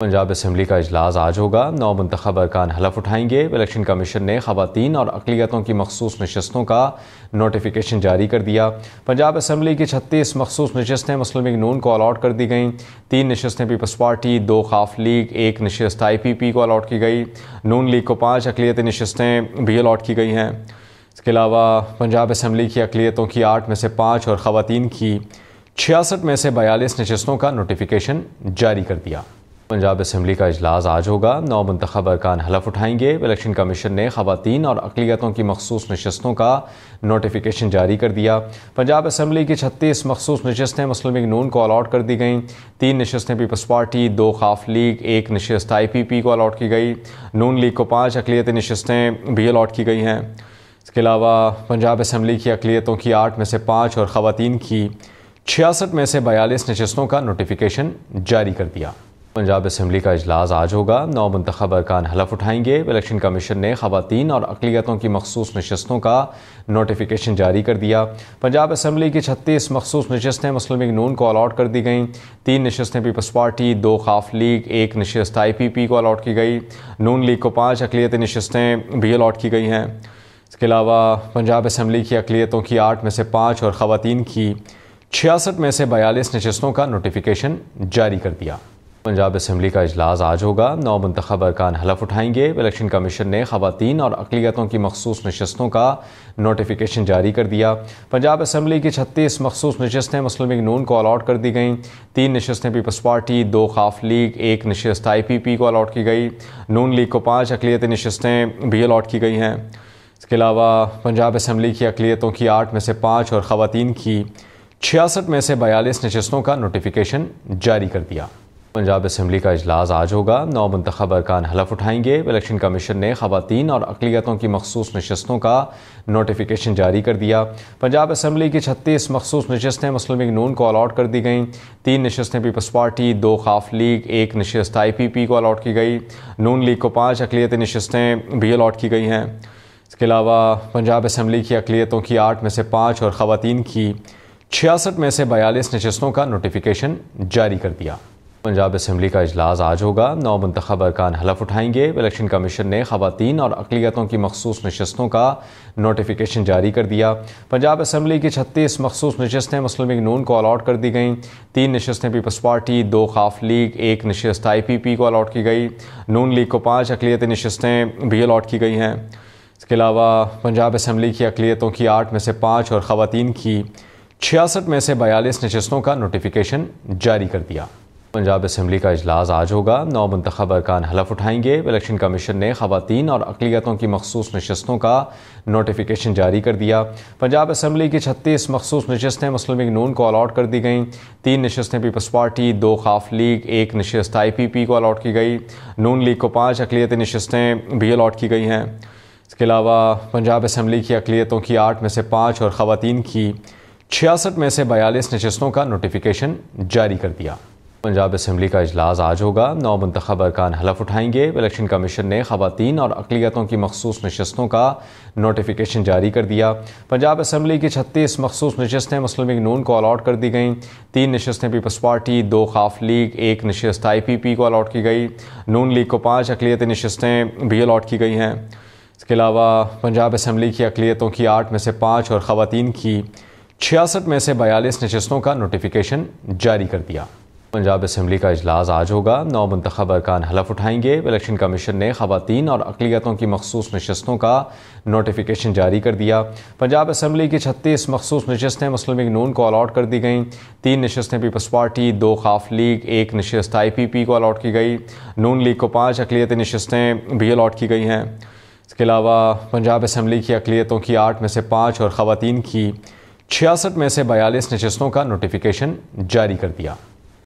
Punjab assembly का इजलास आज होगा। 9 मुंतखब अरकान हलफ उठाएंगे। इलेक्शन कमीशन ने खवातीन और अक़लियतों की मखसूस नशस्तों का नोटिफिकेशन जारी कर दिया। पंजाब असम्बली की 36 मखसूस नशस्तें मुस्लिम लीग नून को अलॉट कर दी गईं। 3 नशस्तें पीपल्स पार्टी, 2 खाफ लीग, 1 नशस्त IPP को अलॉट की गई। नून लीग को 5 अक़लियती नशस्तें भी अलॉट की गई हैं। इसके अलावा पंजाब असम्बली की अक़लियतों की 8 में से 5 और खवातीन की 66 में से 42 नशस्तों का नोटिफिकेशन जारी कर दिया। पंजाब असम्बली का इजलास आज होगा। 9 मुंतखब अरकान हलफ उठाएंगे। इलेक्शन कमीशन ने खवातीन और अक़लियतों की मखसूस नशस्तों का नोटिफिकेशन जारी कर दिया। पंजाब असम्बली की 36 मखसूस नशस्तें मुस्लिम लीग नून को अलॉट कर दी गईं। 3 नशस्तें पीपल्स पार्टी, 2 खाफ लीग, 1 नशस्त IPP को अलॉट की गई। नून लीग को 5 अक़लियती नशस्तें भी अलॉट की गई हैं। इसके अलावा पंजाब असम्बली की अक़लियतों की 8 में से 5 और खवातीन की 66 में से 42 नशस्तों का नोटिफिकेशन जारी कर दिया। पंजाब असम्बली का इजलास आज होगा। 9 मुंतखब अरकान हलफ उठाएंगे। इलेक्शन कमीशन ने खवातीन और अक़लियतों की मखसूस नशस्तों का नोटिफिकेशन जारी कर दिया। पंजाब असम्बली की 36 मखसूस नशस्तें मुस्लिम लीग नून को अलॉट कर दी गईं। 3 नशस्तें पीपल्स पार्टी, 2 खाफ लीग, 1 नशस्त IPP को अलॉट की गई। नून लीग को 5 अक़लियती नशस्तें भी अलॉट की गई हैं। इसके अलावा पंजाब असम्बली की अक़लियतों की 8 में से 5 और खवातीन की 66 में से 42 नशस्तों का नोटिफिकेशन जारी कर दिया। पंजाब असम्बली का इजलास आज होगा। 9 मुंतखब अरकान हलफ उठाएंगे। इलेक्शन कमीशन ने खवातीन और अक़लियतों की मखसूस नशस्तों का नोटिफिकेशन जारी कर दिया। पंजाब असम्बली की 36 मखसूस नशस्तें मुस्लिम लीग नून को अलॉट कर दी गईं। 3 नशस्तें पीपल्स पार्टी, 2 खाफ लीग, 1 नशस्त IPP को अलॉट की गई। नून लीग को 5 अक़लियती नशस्तें भी अलॉट की गई हैं। इसके अलावा पंजाब असम्बली की अक़लियतों की 8 में से 5 और खवातीन की 66 में से 42 नशस्तों का नोटिफिकेशन जारी कर दिया। पंजाब असम्बली का इजलास आज होगा। 9 मुंतखब अरकान हलफ उठाएंगे। इलेक्शन कमीशन ने खवातीन और अक़लियतों की मखसूस नशस्तों का नोटिफिकेशन जारी कर दिया। पंजाब असम्बली की 36 मखसूस नशस्तें मुस्लिम लीग नून को अलॉट कर दी गईं। 3 नशस्तें पीपल्स पार्टी, 2 खाफ लीग, 1 नशस्त IPP को अलॉट की गई। नून लीग को 5 अक़लियती नशस्तें भी अलॉट की गई हैं। इसके अलावा पंजाब असम्बली की अक़लियतों की 8 में से 5 और खवातीन की 66 में से 42 नशस्तों का नोटिफिकेशन जारी कर दिया। पंजाब असम्बली का इजलास आज होगा। 9 मुंतखब अरकान हलफ उठाएंगे। इलेक्शन कमीशन ने खवातीन और अक़लियतों की मखसूस नशस्तों का नोटिफिकेशन जारी कर दिया। पंजाब असम्बली की 36 मखसूस नशस्तें मुस्लिम लीग नून को अलॉट कर दी गईं। 3 नशस्तें पीपल्स पार्टी, 2 खाफ लीग, 1 नशस्त IPP को अलॉट की गई। नून लीग को 5 अक़लियती नशस्तें भी अलॉट की गई हैं। इसके अलावा पंजाब असम्बली की अक़लियतों की 8 में से 5 और खवातीन की 66 में से 42 नशस्तों का नोटिफिकेशन जारी कर दिया। पंजाब असम्बली का इजलास आज होगा। 9 मुंतखब अरकान हलफ उठाएंगे। इलेक्शन कमीशन ने खवातीन और अक़लियतों की मखसूस नशस्तों का नोटिफिकेशन जारी कर दिया। पंजाब असम्बली की 36 मखसूस नशस्तें मुस्लिम लीग नून को अलॉट कर दी गईं। 3 नशस्तें पीपल्स पार्टी, 2 खाफ लीग, 1 नशस्त IPP को अलॉट की गई। नून लीग को 5 अक़लियती नशस्तें भी अलॉट की गई हैं। इसके अलावा पंजाब असम्बली की अक़लियतों की 8 में से 5 और खवातीन की 66 में से 42 नशस्तों का नोटिफिकेशन जारी कर दिया। पंजाब असम्बली का इजलास आज होगा। 9 मुंतखब अरकान हलफ उठाएंगे। इलेक्शन कमीशन ने खवातीन और अक़लियतों की मखसूस नशस्तों का नोटिफिकेशन जारी कर दिया। पंजाब असम्बली की 36 मखसूस नशस्तें मुस्लिम लीग नून को अलॉट कर दी गईं। 3 नशस्तें पीपल्स पार्टी, 2 खाफ लीग, 1 नशस्त IPP को अलॉट की गई। नून लीग को 5 अक़लियती नशस्तें भी अलॉट की गई हैं। इसके अलावा पंजाब असम्बली की अक़लियतों की 8 में से 5 और खवातीन की 66 में से 42 नशस्तों का नोटिफिकेशन जारी कर दिया। पंजाब असम्बली का इजलास आज होगा। 9 मुंतखब अरकान हलफ उठाएंगे। इलेक्शन कमीशन ने खवातीन और अक़लियतों की मखसूस नशस्तों का नोटिफिकेशन जारी कर दिया। पंजाब असम्बली की 36 मखसूस नशस्तें मुस्लिम लीग नून को अलॉट कर दी गईं। 3 नशस्तें पीपल्स पार्टी, 2 खाफ लीग, 1 नशस्त IPP को अलॉट की गई। नून लीग को 5 अक़लियती नशस्तें भी अलॉट की गई हैं। इसके अलावा पंजाब असम्बली की अक़लियतों की 8 में से 5 और खवातीन की 66 में से 42 नशस्तों का नोटिफिकेशन जारी कर दिया।